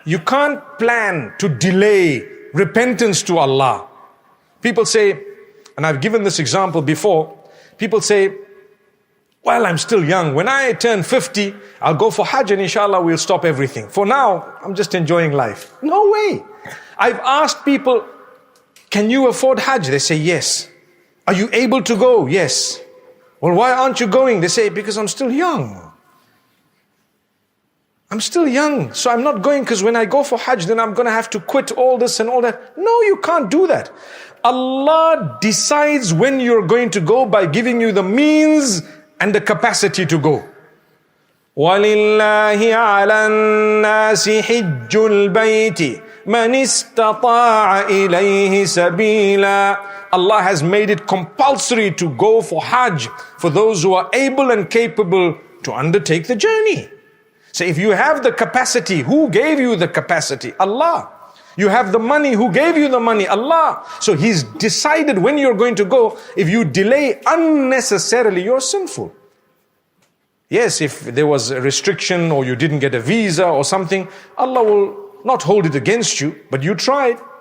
You can't plan to delay repentance to Allah. People say, and I've given this example before, people say, well, I'm still young. When I turn 50, I'll go for Hajj and inshallah we'll stop everything. For now, I'm just enjoying life. No way. I've asked people, can you afford Hajj? They say, yes. Are you able to go? Yes. Well, why aren't you going? They say, because I'm still young. I'm still young, so I'm not going because when I go for Hajj, then I'm going to have to quit all this and all that. No, you can't do that. Allah decides when you're going to go by giving you the means and the capacity to go. وَلِلَّهِ عَلَى النَّاسِ حِجُّ الْبَيْتِ مَنِ اسْتَطَاعَ إِلَيْهِ سَبِيلًا. Allah has made it compulsory to go for Hajj for those who are able and capable to undertake the journey. So if you have the capacity, who gave you the capacity? Allah. You have the money, who gave you the money? Allah. So He's decided when you're going to go. If you delay unnecessarily, you're sinful. Yes, if there was a restriction or you didn't get a visa or something, Allah will not hold it against you, but you tried.